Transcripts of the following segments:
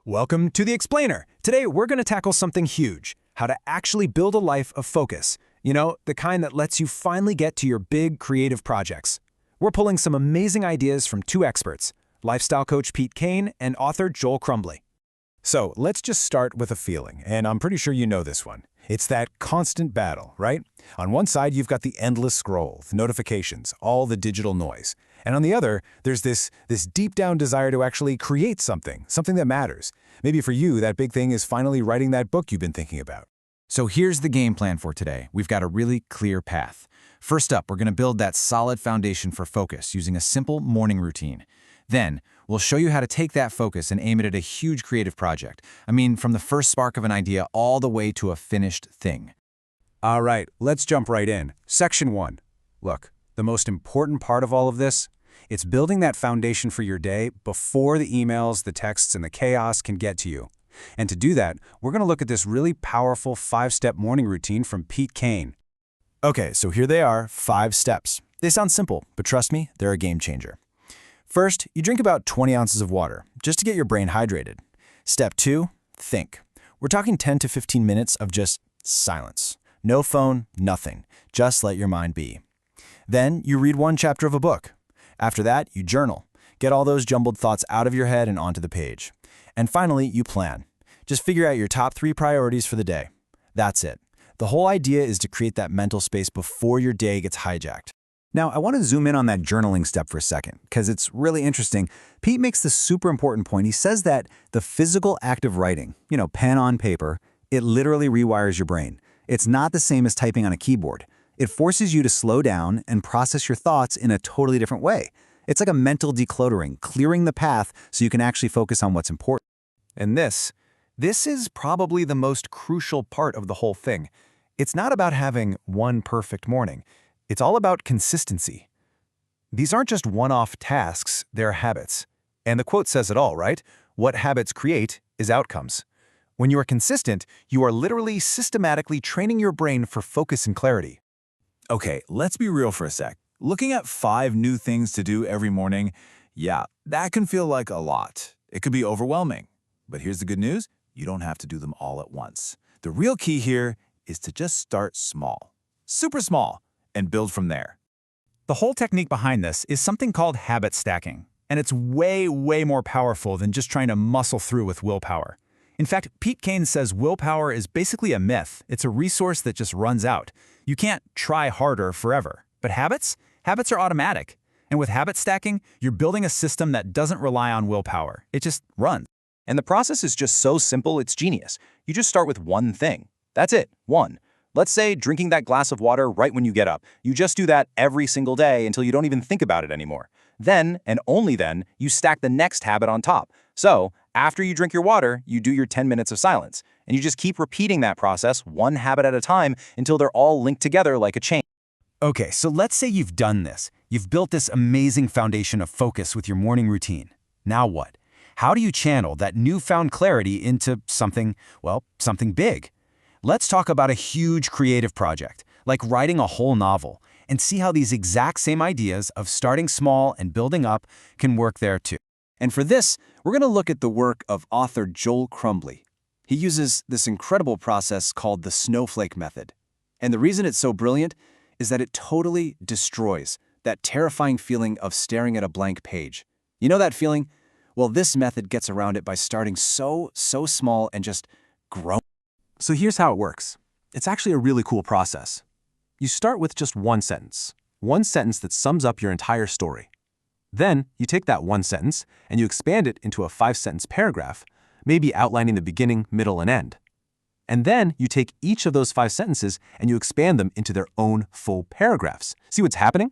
Welcome to The Explainer. Today, we're going to tackle something huge, how to actually build a life of focus. You know, the kind that lets you finally get to your big creative projects. We're pulling some amazing ideas from two experts, lifestyle coach Pete Kane and author Joel Crumbley. So let's just start with a feeling, and I'm pretty sure you know this one. It's that constant battle, right? On one side, you've got the endless scroll, the notifications, all the digital noise. And on the other, there's this deep down desire to actually create something that matters. Maybe for you, that big thing is finally writing that book you've been thinking about. So here's the game plan for today. We've got a really clear path. First up, we're going to build that solid foundation for focus using a simple morning routine. Then, we'll show you how to take that focus and aim it at a huge creative project. I mean, from the first spark of an idea all the way to a finished thing. All right, let's jump right in. Section 1. Look, the most important part of all of this, it's building that foundation for your day before the emails, the texts, and the chaos can get to you. And to do that, we're going to look at this really powerful 5-step morning routine from Pete Kane. Okay, so here they are, 5 steps. They sound simple, but trust me, they're a game changer. First, you drink about 20 ounces of water, just to get your brain hydrated. Step 2, think. We're talking 10 to 15 minutes of just silence. No phone, nothing. Just let your mind be. Then, you read one chapter of a book. After that, you journal. Get all those jumbled thoughts out of your head and onto the page. And finally, you plan. Just figure out your top 3 priorities for the day. That's it. The whole idea is to create that mental space before your day gets hijacked. Now, I want to zoom in on that journaling step for a second, because it's really interesting. Pete makes this super important point. He says that the physical act of writing, pen on paper, it literally rewires your brain. It's not the same as typing on a keyboard. It forces you to slow down and process your thoughts in a totally different way. It's like a mental decluttering, clearing the path so you can actually focus on what's important. And this is probably the most crucial part of the whole thing. It's not about having one perfect morning. It's all about consistency. These aren't just one-off tasks, they're habits. And the quote says it all, right? What habits create is outcomes. When you are consistent, you are literally systematically training your brain for focus and clarity. Okay, let's be real for a sec. Looking at 5 new things to do every morning, yeah, that can feel like a lot. It could be overwhelming. But here's the good news, you don't have to do them all at once. The real key here is to just start small, super small, and build from there. The whole technique behind this is something called habit stacking, and it's way more powerful than just trying to muscle through with willpower. In fact, Pete Kane says willpower is basically a myth. It's a resource that just runs out. You can't try harder forever. But habits are automatic. And with habit stacking, you're building a system that doesn't rely on willpower. It just runs. And the process is just so simple, it's genius. You just start with one thing. That's it, one. Let's say drinking that glass of water right when you get up. You just do that every single day until you don't even think about it anymore. Then, and only then, you stack the next habit on top. So, after you drink your water, you do your 10 minutes of silence. And you just keep repeating that process, one habit at a time, until they're all linked together like a chain. Okay, so let's say you've done this. You've built this amazing foundation of focus with your morning routine. Now what? How do you channel that newfound clarity into something big? Let's talk about a huge creative project, like writing a whole novel, and see how these exact same ideas of starting small and building up can work there too. And for this, we're going to look at the work of author Joel Crumbley. He uses this incredible process called the snowflake method. And the reason it's so brilliant is that it totally destroys that terrifying feeling of staring at a blank page. You know that feeling? Well, this method gets around it by starting so small and just growing. So here's how it works. It's actually a really cool process. You start with just one sentence that sums up your entire story. Then you take that one sentence and you expand it into a 5-sentence paragraph, maybe outlining the beginning, middle, and end. And then you take each of those 5 sentences and you expand them into their own full paragraphs. See what's happening?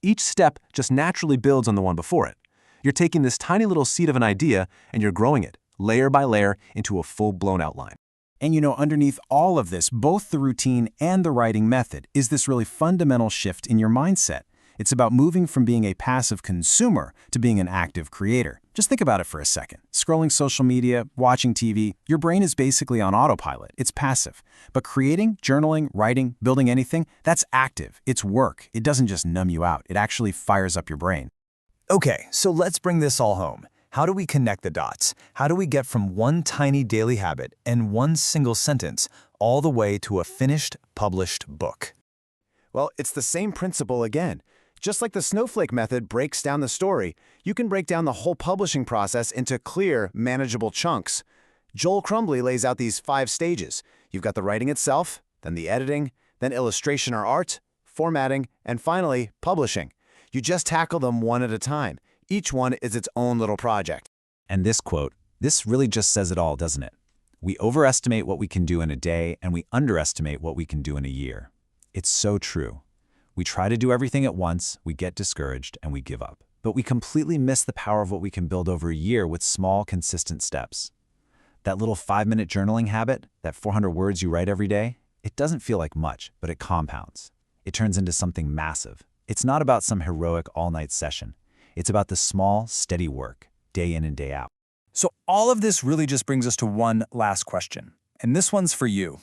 Each step just naturally builds on the one before it. You're taking this tiny little seed of an idea and you're growing it, layer by layer, into a full-blown outline. And underneath all of this, both the routine and the writing method, is this really fundamental shift in your mindset. It's about moving from being a passive consumer to being an active creator. Just think about it for a second. Scrolling social media, watching TV, your brain is basically on autopilot. It's passive. But creating, journaling, writing, building anything, that's active. It's work. It doesn't just numb you out. It actually fires up your brain. Okay, so let's bring this all home. How do we connect the dots? How do we get from one tiny daily habit and one single sentence all the way to a finished, published book? Well, it's the same principle again. Just like the snowflake method breaks down the story, you can break down the whole publishing process into clear, manageable chunks. Joel Crumbley lays out these 5 stages. You've got the writing itself, then the editing, then illustration or art, formatting, and finally, publishing. You just tackle them one at a time. Each one is its own little project. And this quote, this really just says it all, doesn't it? We overestimate what we can do in a day, and we underestimate what we can do in a year. It's so true. We try to do everything at once, we get discouraged, and we give up. But we completely miss the power of what we can build over a year with small, consistent steps. That little 5-minute journaling habit, that 400 words you write every day, it doesn't feel like much, but it compounds. It turns into something massive. It's not about some heroic all-night session. It's about the small, steady work, day in and day out. So all of this really just brings us to one last question. And this one's for you.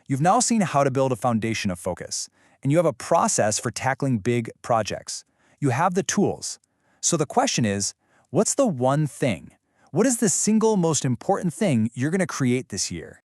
You've now seen how to build a foundation of focus, and you have a process for tackling big projects. You have the tools. So the question is, what's the one thing? What is the single most important thing you're going to create this year?